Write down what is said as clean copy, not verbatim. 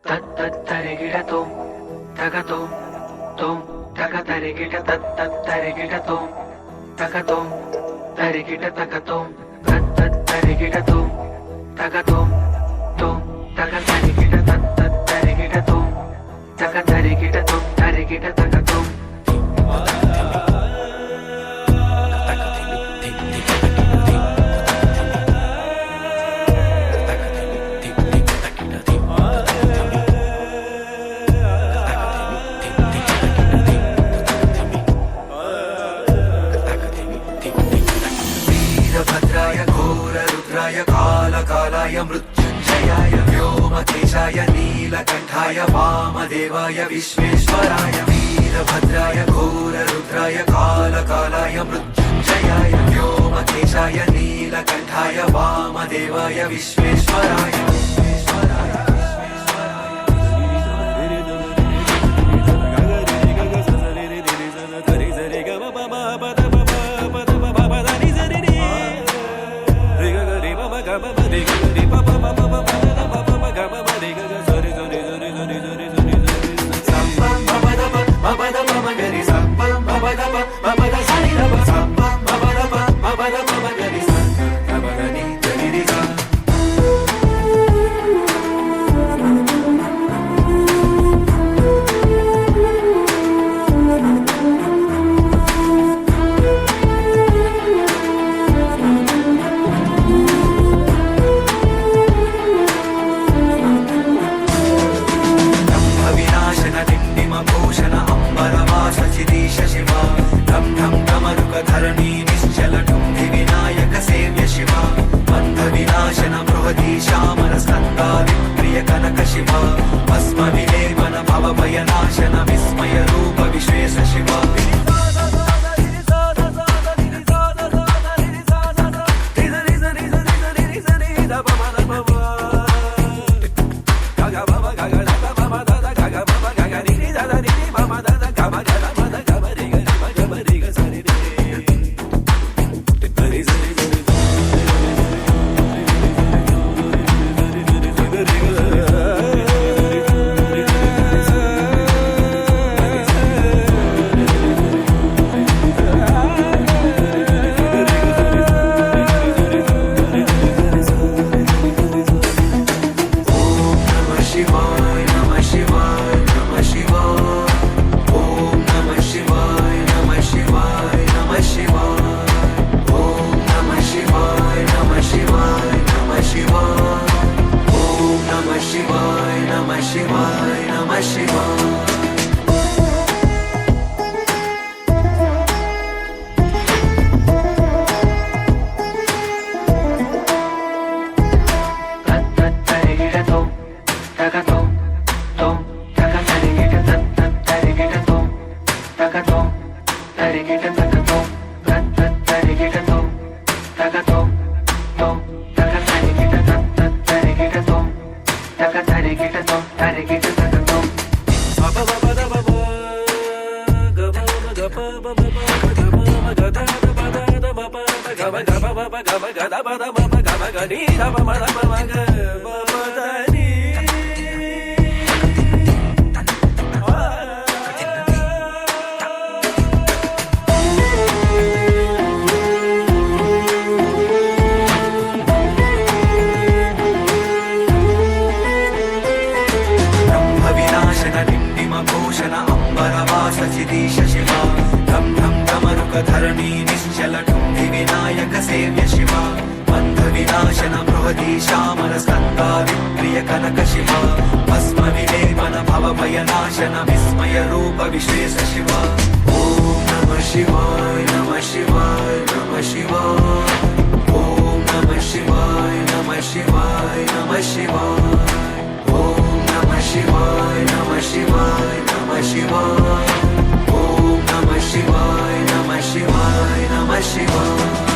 తత్తరిగిట తోం తగతోం తోం తగతరిగిట తత్తరిగిట తోం తగతోం తరిగిట తగతోం తత్తరిగిట తోం తగతోం తోం తగతరిగిట తత్తరిగిట తోం తగతరిగిట తోం తరిగిట తగతోం भद्राय घोर रुद्राय कालकालाय मृत्युञ्जयाय व्योमकेशाय नीलकण्ठाय वामदेवाय विश्वेश्वराय वीरभद्राय घोर रुद्राय कालकालाय मृत्युञ्जयाय व्योमकेशाय नीलकण्ठाय वामदेवाय विश्वेश्वराय భూషణ అంబరవాస చిదీశ శివ ఢం ఢం ఢమరుకధరణీ నిశ్చల ఢుంధి వినాయక సేవ్య శివ బంధ వినాశన బృహదీ శ్యామల స్కందాది ప్రియ కనక శివ భస్మ విలేపన భవ భయనాశన విస్మయ రూప విశ్వేశ శివ భూషణ అంబరవాస చిదీశ శివ ఢం ఢం ఢమరుకధరణీ నిశ్చల ఢుంధి వినాయక సేవ్య శివ బంధ వినాశన బృహదీ శ్యామల స్కందాది ప్రియ కనక శివ భస్మ విలేపన భవ భయనాశన విస్మయ రూప విశ్వేశ శివ ఓం నమః శివాయ నమః శివాయ నమః శివాయ ఓం నమః శివాయ నమః శివాయ నమః శివాయ ఓం నమః శివాయ నమః శివాయ నమః శివాయ ఓం నమః శివాయ నమః శివాయ నమః శివాయ